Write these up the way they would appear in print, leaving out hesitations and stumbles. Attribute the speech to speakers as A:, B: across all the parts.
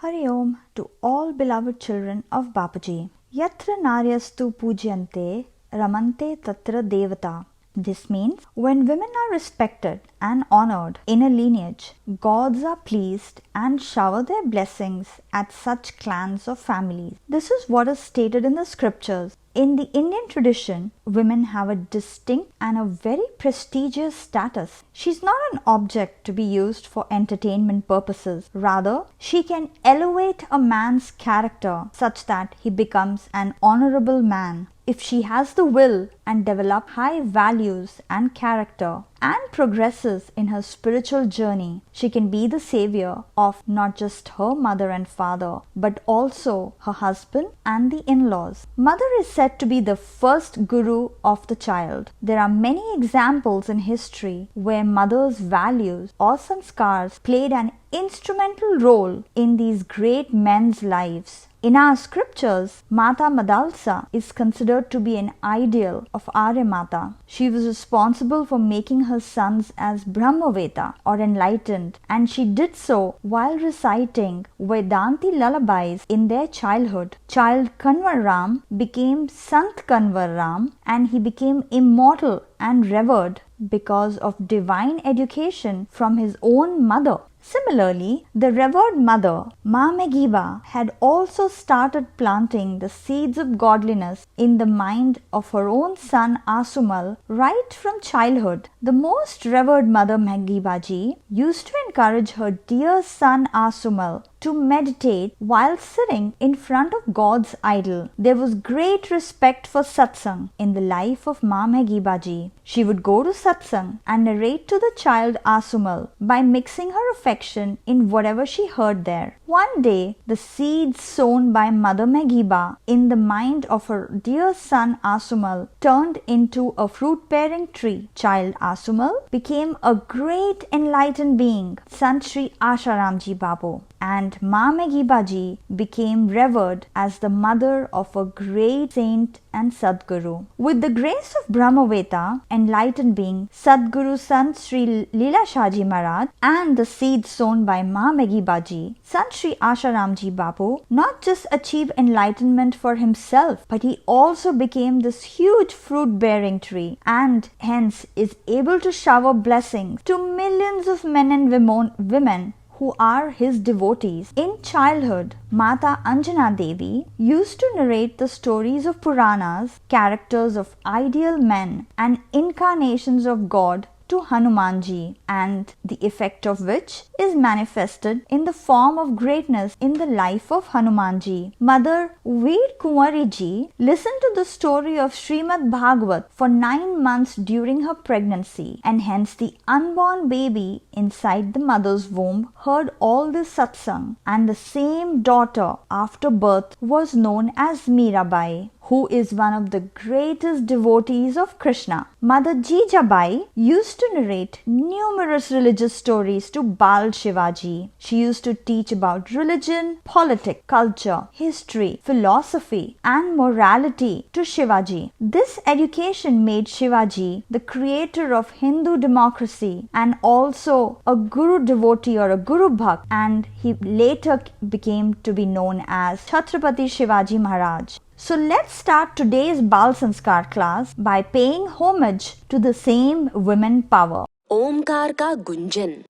A: Hari Om to all beloved children of Bapuji. Yatra naryastu pujyante ramante tatra devata. This means when women are respected and honored in a lineage, gods are pleased and shower their blessings at such clans or families. This is what is stated in the scriptures. In the Indian tradition, women have a distinct and a very prestigious status. She's not an object to be used for entertainment purposes. Rather, she can elevate a man's character such that he becomes an honorable man. If she has the will and develops high values and character and progresses in her spiritual journey, she can be the savior of not just her mother and father, but also her husband and the in-laws. Mother is said to be the first guru of the child. There are many examples in history where mother's values or sanskars played an instrumental role in these great men's lives. In our scriptures, Mata Madalsa is considered to be an ideal of Arya Mata. She was responsible for making her sons as Brahmaveda or enlightened, and she did so while reciting Vedanti lullabies in their childhood. Child Kanwar Ram became Sant Kanwar Ram, and he became immortal and revered because of divine education from his own mother. Similarly, the revered mother, Ma Meghiba, had also started planting the seeds of godliness in the mind of her own son Asumal right from childhood. The most revered mother Meghiba ji used to encourage her dear son Asumal to meditate while sitting in front of God's idol. There was great respect for satsang in the life of Ma Meghiba ji. She would go to satsang and narrate to the child Asumal by mixing her affection in whatever she heard there. One day, the seeds sown by Mother Meghiba in the mind of her dear son Asumal turned into a fruit-bearing tree. Child Asumal became a great enlightened being, Sant Shri Asharamji Babu, and Ma Meghiba ji became revered as the mother of a great saint and Sadguru. With the grace of Brahmaveda, enlightened being Sadguru Sant Shri Leela Shaji Maharaj, and the seeds sown by Ma Meghiba ji, Sant Shri Asharamji Babu not just achieved enlightenment for himself, but he also became this huge fruit-bearing tree, and hence is able to shower blessings to millions of men and women who are his devotees. In childhood, Mata Anjana Devi used to narrate the stories of Puranas, characters of ideal men and incarnations of God to Hanumanji, and the effect of which is manifested in the form of greatness in the life of Hanumanji. Mother Veer Kumari ji listened to the story of Srimad Bhagavat for 9 months during her pregnancy, and hence the unborn baby inside the mother's womb heard all this satsang, and the same daughter after birth was known as Mirabai, who is one of the greatest devotees of Krishna. Mother Jijabai used to narrate numerous religious stories to Bal Shivaji. She used to teach about religion, politics, culture, history, philosophy, and morality to Shivaji. This education made Shivaji the creator of Hindu democracy and also a Guru devotee or a Guru Bhakt, and he later became to be known as Chhatrapati Shivaji Maharaj. So let's start today's Bal Sanskar class by paying homage to the same women power.
B: Omkar का गुंजन।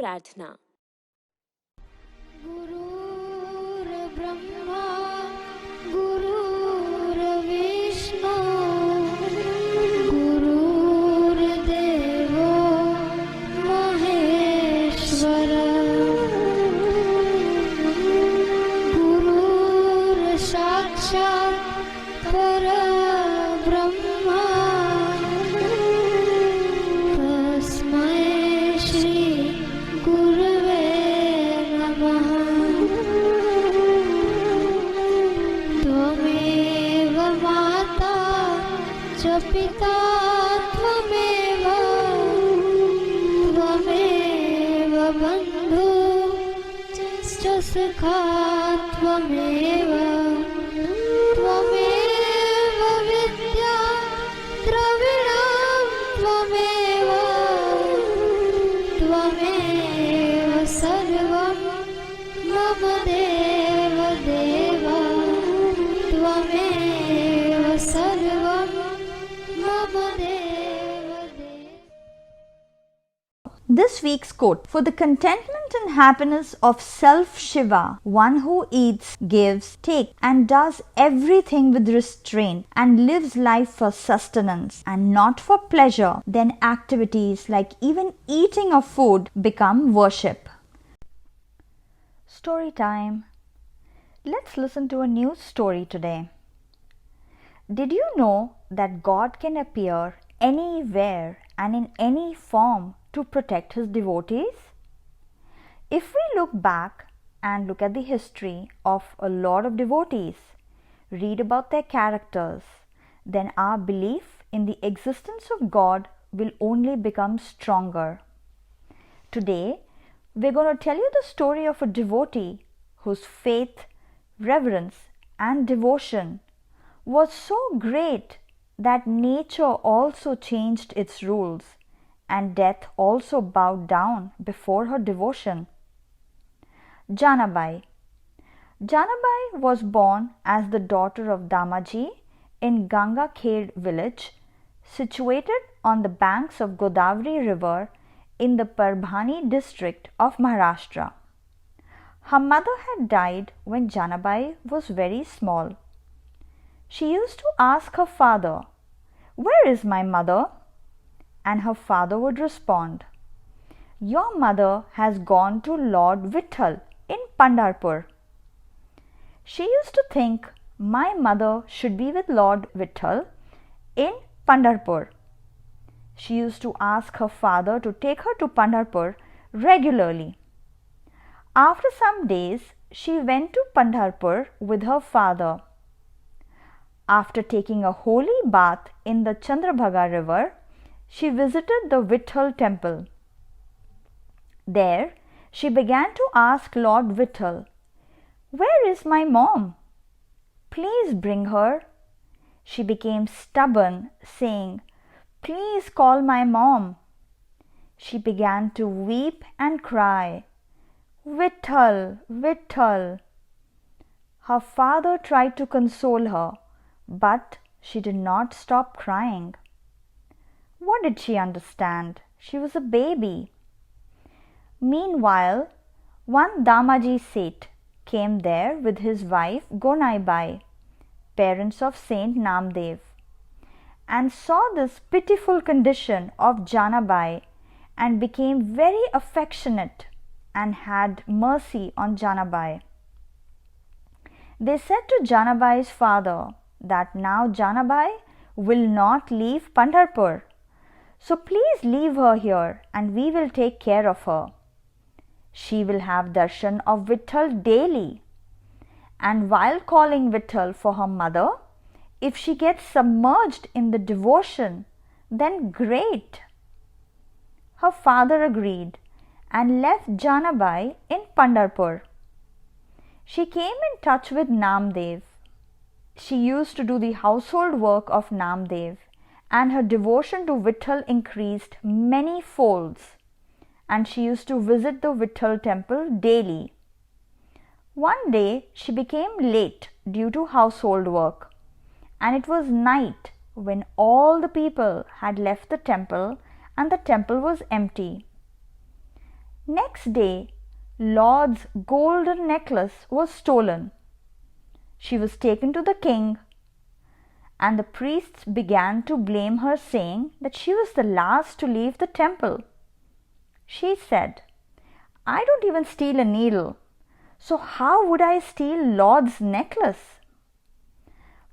B: प्रार्थना।
C: गुरुर्ब्रह्मा गुरुर्विष्णु गुरुर्देवो महेश्वर गुरुर्साक्षात् परब्रह्मा तस्मै श्री गुरवे नमः। त्वमेव माता च पिता त्वमेव बन्धु च सखा त्वमेव विद्या द्रविणं त्वमेव सर्वं मम देव त्वमेव सर्वं मम देव।
A: This week's quote: for the contentment and happiness of self Shiva, one who eats, gives, takes, and does everything with restraint and lives life for sustenance and not for pleasure, then activities like even eating of food become worship. Story time. Let's listen to a new story today. Did you know that God can appear anywhere and in any form to protect his devotees? If we look back and look at the history of a lot of devotees, read about their characters, then our belief in the existence of God will only become stronger. Today, we're going to tell you the story of a devotee whose faith, reverence, and devotion was so great that nature also changed its rules and death also bowed down before her devotion. Janabai. Janabai was born as the daughter of Damaji in Ganga Khed village, situated on the banks of Godavari river in the Parbhani district of Maharashtra. Her mother had died when Janabai was very small. She used to ask her father, "Where is my mother?" And her father would respond, "Your mother has gone to Lord Vitthal in Pandharpur." She used to think, "My mother should be with Lord Vitthal in Pandharpur." She used to ask her father to take her to Pandharpur regularly. After some days, she went to Pandharpur with her father. After taking a holy bath in the Chandrabhaga river, she visited the Vitthal temple. There, she began to ask Lord Vitthal, "Where is my mom? Please bring her." She became stubborn, saying, "Please call my mom." She began to weep and cry, "Vitthal, Vitthal." Her father tried to console her, but she did not stop crying. What did she understand? She was a baby. Meanwhile, one Damaji Seth came there with his wife Godavari, parents of Saint Namdev, and saw this pitiful condition of Janabai and became very affectionate and had mercy on Janabai. They said to Janabai's father that now Janabai will not leave Pandharpur, so please leave her here and we will take care of her. She will have darshan of Vitthal daily, and while calling Vitthal for her mother, if she gets submerged in the devotion, then great. Her father agreed and left Janabai in Pandharpur. She came in touch with Namdev. She used to do the household work of Namdev, and her devotion to Vitthal increased many folds, and she used to visit the Vitthal temple daily. One day she became late due to household work, and it was night when all the people had left the temple and the temple was empty. Next day, Lord's golden necklace was stolen. She was taken to the king, and the priests began to blame her, saying that she was the last to leave the temple. She said, "I don't even steal a needle, so how would I steal Lord's necklace?"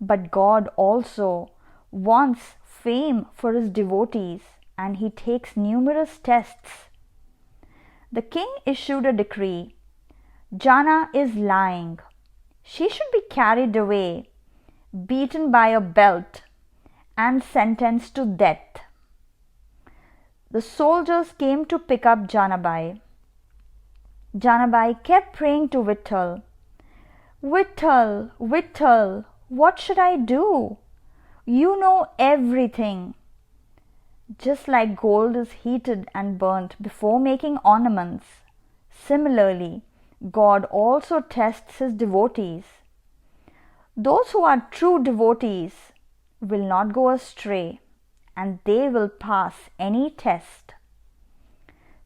A: But God also wants fame for his devotees, and he takes numerous tests. The king issued a decree. Jana is lying. She should be carried away, beaten by a belt, and sentenced to death. The soldiers came to pick up Janabai. Janabai kept praying to Vitthal. "Vitthal, Vitthal, what should I do? You know everything." Just like gold is heated and burnt before making ornaments, similarly, God also tests his devotees. Those who are true devotees will not go astray, and they will pass any test.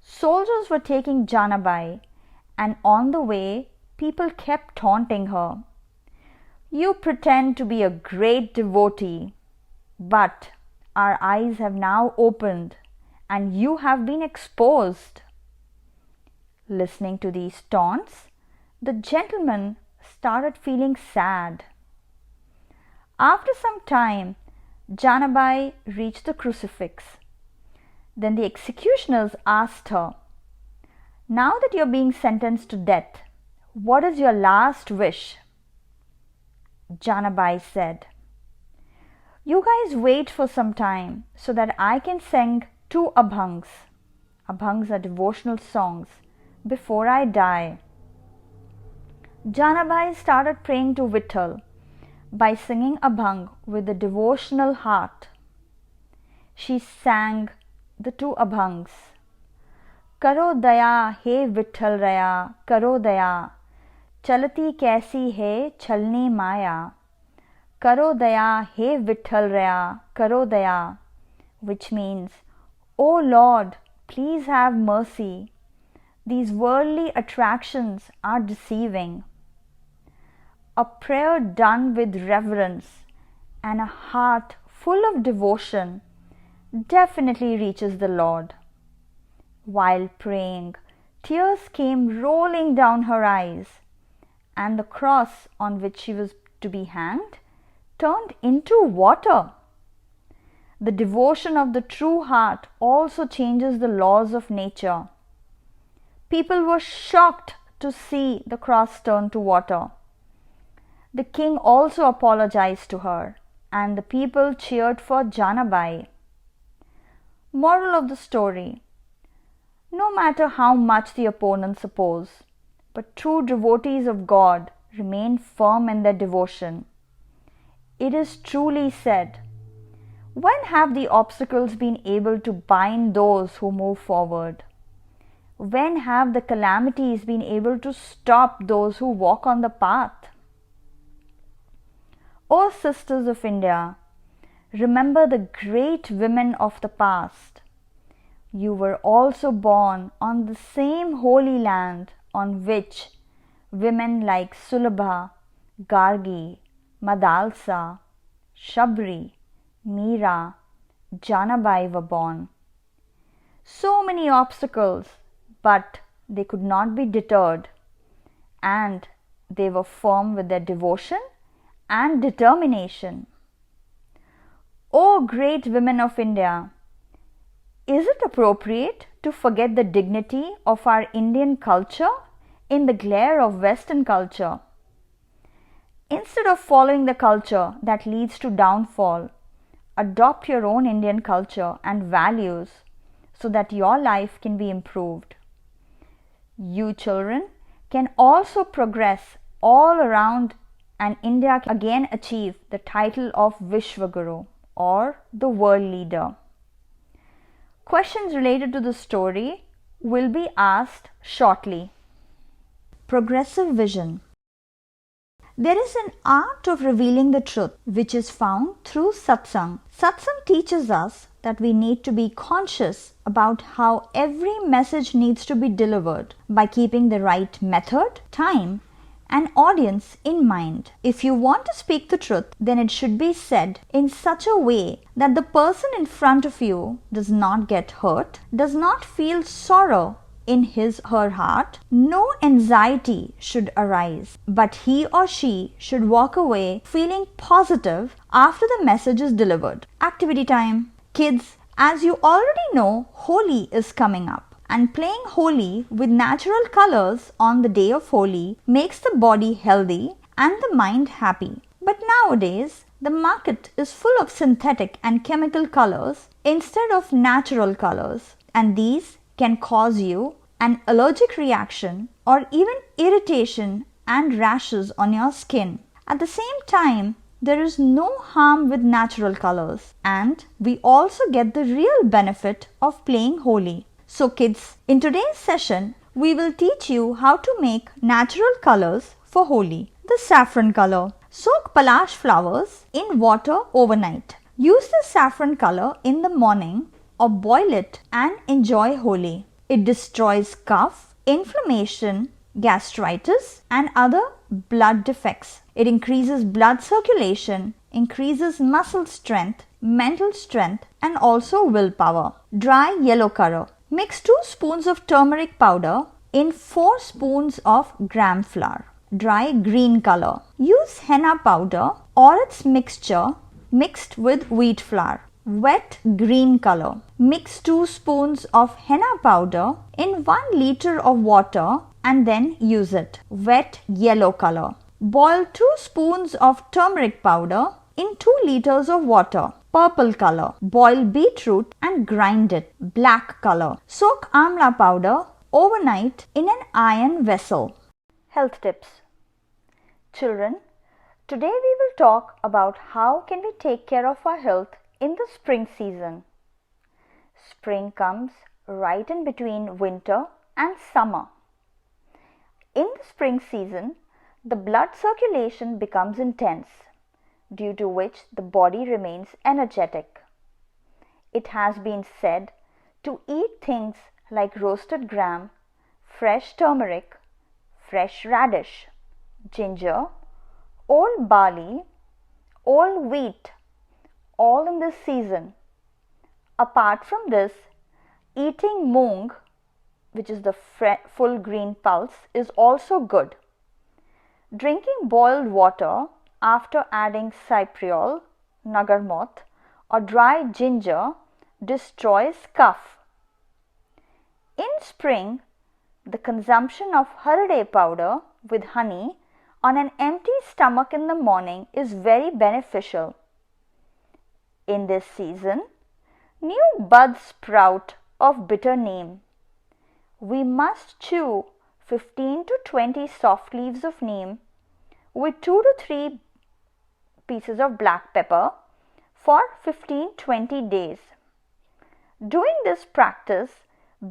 A: Soldiers were taking Janabai, and on the way, people kept taunting her. "You pretend to be a great devotee, but our eyes have now opened, and you have been exposed." Listening to these taunts, the gentleman started feeling sad. After some time, Janabai reached the crucifix. Then the executioners asked her, "Now that you're being sentenced to death, what is your last wish?" Janabai said, "You guys wait for some time so that I can sing 2 abhangs." Abhangs are devotional songs before I die. Janabai started praying to Vitthal by singing abhang with a devotional heart. She sang the 2 abhangs. "Karo daya he Vitthal raya, karo daya, chalati kaisi hai chalni maya. Karo daya he Vitthal raya, karo daya," which means, "O Lord, please have mercy. These worldly attractions are deceiving." A prayer done with reverence and a heart full of devotion definitely reaches the Lord. While praying, tears came rolling down her eyes, and the cross on which she was to be hanged turned into water. The devotion of the true heart also changes the laws of nature. People were shocked to see the cross turn to water. The king also apologized to her, and the people cheered for Janabai. Moral of the story: no matter how much the opponents oppose, but true devotees of God remain firm in their devotion. It is truly said, "When have the obstacles been able to bind those who move forward? When have the calamities been able to stop those who walk on the path?" O sisters of India, remember the great women of the past. You were also born on the same holy land on which women like Sulabha, Gargi, Madalsa, Shabri, Meera, Janabai were born. So many obstacles, but they could not be deterred, and they were firm with their devotion and determination. O great women of India, is it appropriate to forget the dignity of our Indian culture in the glare of Western culture? Instead of following the culture that leads to downfall, adopt your own Indian culture and values so that your life can be improved. You children can also progress all around, and India can again achieve the title of Vishwaguru, or the world leader. Questions related to the story will be asked shortly. Progressive vision. There is an art of revealing the truth which is found through satsang. Satsang teaches us that we need to be conscious about how every message needs to be delivered by keeping the right method, time, and audience in mind. If you want to speak the truth, then it should be said in such a way that the person in front of you does not get hurt, does not feel sorrow in his her heart, no anxiety should arise, but he or she should walk away feeling positive after the message is delivered. Activity time. Kids, as you already know, Holi is coming up, and playing Holi with natural colors on the day of Holi makes the body healthy and the mind happy. But nowadays, the market is full of synthetic and chemical colors instead of natural colors, and these can cause you an allergic reaction or even irritation and rashes on your skin. At the same time, there is no harm with natural colors, and we also get the real benefit of playing Holi. So kids, in today's session, we will teach you how to make natural colors for Holi. The saffron color. Soak palash flowers in water overnight. Use the saffron color in the morning or boil it and enjoy Holi. It destroys cough, inflammation, gastritis, and other blood defects. It increases blood circulation, increases muscle strength, mental strength, and also willpower. Dry yellow color. Mix 2 spoons of turmeric powder in 4 spoons of gram flour. Dry green color. Use henna powder or its mixture mixed with wheat flour. Wet green color. Mix 2 spoons of henna powder in 1 liter of water and then use it. Wet yellow color. Boil 2 spoons of turmeric powder in 2 liters of water. Purple color. Boil beetroot and grind it. Black color. Soak amla powder overnight in an iron vessel. Health tips. Children, today we will talk about how can we take care of our health in the spring season. Spring comes right in between winter and summer. In the spring season, the blood circulation becomes intense, due to which the body remains energetic. It has been said to eat things like roasted gram, fresh turmeric, fresh radish, ginger, old barley, old wheat, all in this season. Apart from this, eating moong, which is the full green pulse, is also good. Drinking boiled water after adding cypriol, nagarmoth, or dry ginger destroys cough. In spring, the consumption of harade powder with honey on an empty stomach in the morning is very beneficial. In this season, new buds sprout of bitter neem. We must chew 15 to 20 soft leaves of neem with 2 to 3 pieces of black pepper for 15-20 days. Doing this practice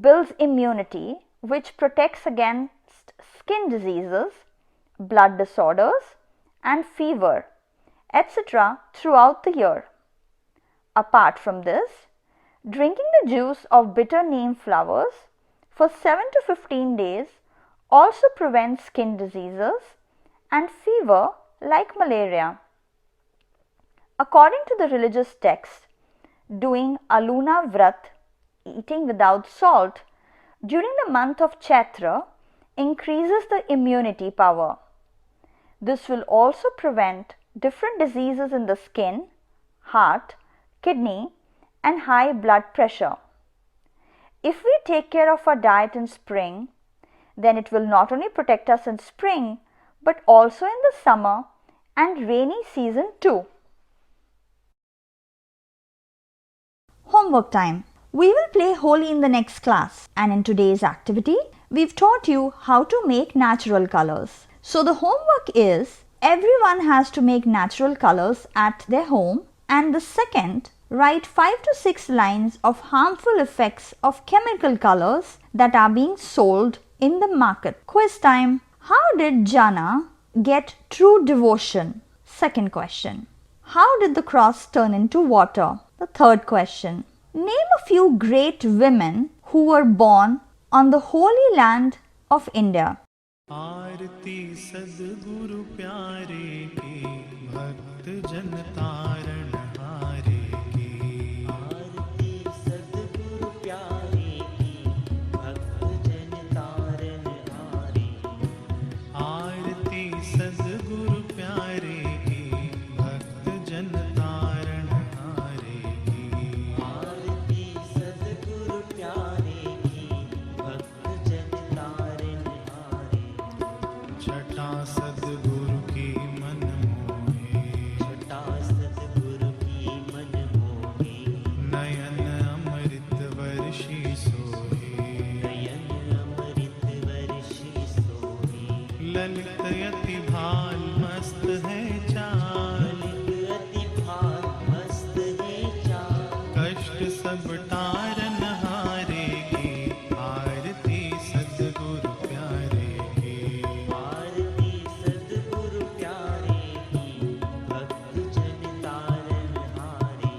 A: builds immunity, which protects against skin diseases, blood disorders, and fever, etc. throughout the year. Apart from this, drinking the juice of bitter neem flowers for 7 to 15 days also prevents skin diseases and fever like malaria. According to the religious text, doing Aluna Vrat, eating without salt, during the month of Chaitra increases the immunity power. This will also prevent different diseases in the skin, heart, kidney, and high blood pressure. If we take care of our diet in spring, then it will not only protect us in spring, but also in the summer and rainy season too. Homework time. We will play Holi in the next class, and in today's activity, we've taught you how to make natural colors. So the homework is, everyone has to make natural colors at their home, and the second, write 5 to 6 lines of harmful effects of chemical colors that are being sold in the market. Quiz time. How did Jana get true devotion? Second question. How did the cross turn into water? The third question. Name a few great women who were born on the holy land of India.
D: आरती सद्गुरु प्यारे की, भक्त जन तारण हारे की।
E: आरती सद्गुरु प्यारे की, भक्त जन तारण हारे।
D: आरती सद्गुरु प्यारे की, भक्त जन तारण हारे की।
E: आरती सद्गुरु प्यारे की, भक्त जन तारण हारे।
D: छटा सद्गुरु की मन मोहे,
E: छटा सद्गुरु की मन मोहे।
D: नयन अमृत वर्षी सोहे।
E: नयन अमृत वर्षी सोहे।
D: ललित यति भाल मस्त है चाल,
E: ललित अति भाल मस्त है चाल।
D: कष्ट सब तारन हारे की। आरती सद्गुरु प्यारे की।
E: आरती सद्गुरु प्यारे की, भक्त जन तारण हारे।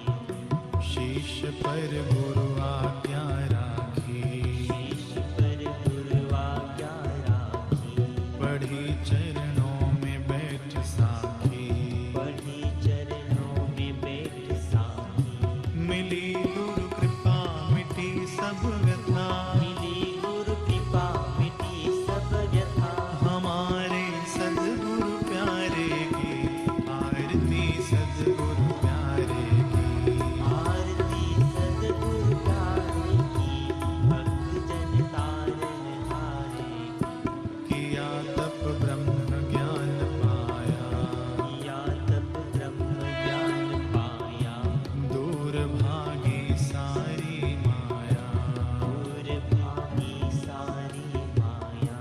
D: शीश पर गुरु आज्ञा राखी,
E: शीश पर गुरु आज्ञा राखी।
D: पढ़ी चरणों में बैठ साखी।
E: पढ़ी चरणों में बैठ साखी।
D: मिली गुरु कृपा मिटी सब व्यथा,
E: मिली गुरु कृपा मिटी सब व्यथा।
D: हमारे सद्गुरु प्यारे की। आरती सद्गुरु प्यारे की।
E: आरती सद्गुरु प्यारे की, भक्त जन तारण हारे।
D: किया तप ब्रह्म ज्ञान पाया,
E: किया तप ब्रह्म ज्ञान पाया।
D: दूर भागी सारी माया।
E: दूर भागी सारी माया।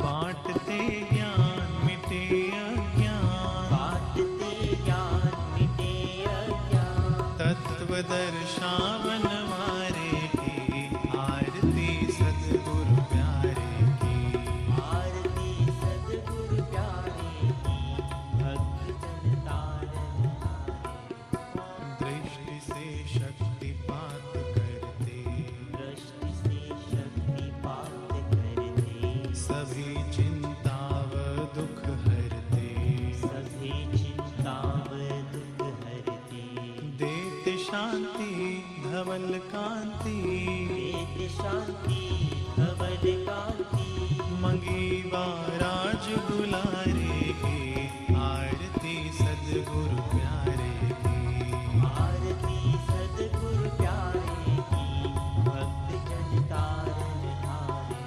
D: बांटते ज्ञान मिटे अज्ञान,
E: बांटते ज्ञान मिटे अज्ञान।
D: तत्व दर्शावन मारे की। आरती सद्गुरु प्यारे की।
E: आरती सद्गुरु प्यारे की, भक्त जन तारण हारे।
D: दृष्टि से शक्तिपात करते,
E: दृष्टि से शक्तिपात करते।
D: सभी चिंता व दुख हरते।
E: सभी चिंता व दुख हरते।
D: देते शांति धवल कांति,
E: वेद शांति धवल कांति।
D: मंगीवा राज दुलारे की। आरती सद्गुरु प्यारे की।
E: आरती सद्गुरु प्यारे की, भक्त जन तारण हारे।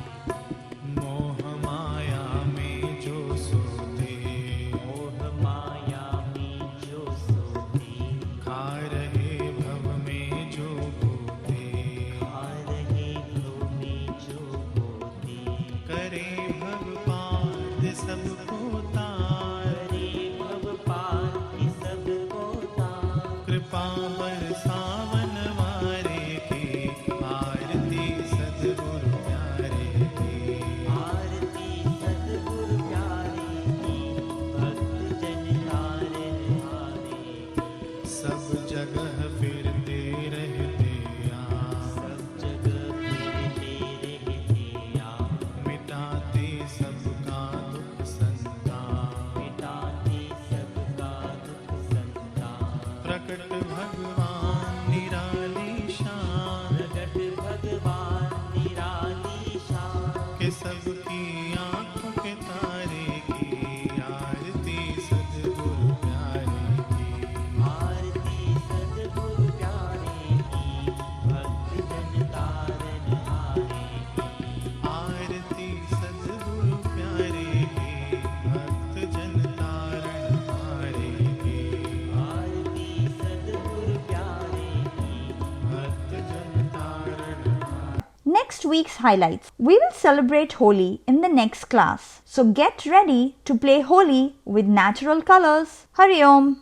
D: मोह माया में जो सोते,
E: मोह माया में जो सोते।
D: खा रहे भव में जो बोते।
E: खा रहे भव में जो बोते।
D: करे भगवान सबको तार,
E: करे भव पार की सबको तार।
D: कृपा बरसावन वारे की। आरती सद्गुरु प्यारे की।
E: आरती सद्गुरु प्यारे की, भक्त जन तारण हारे।
D: सब जगह फिरते रहते आ,
E: सब जगह फिरते रहते आ।
D: मिटाते सबका दुख संताप।
E: मिटाते सबका दुख संताप।
D: प्रकट भगवान निराली शान,
E: प्रगट भगवान निराली शान।
D: के सबकी आंखों के तारे की। आरती सद्गुरु प्यारे की।
E: आरती सद्गुरु प्यारे की, भक्त जन तारण हारे।
D: आरती सद्गुरु प्यारे की। भक्त जन तारण हारे की।
E: आरती सद्गुरु प्यारे की,
D: भक्त जन तारण हारे।
A: Next week's highlights. We will celebrate Holi in the next class. So get ready to play Holi with natural colors. Hari Om.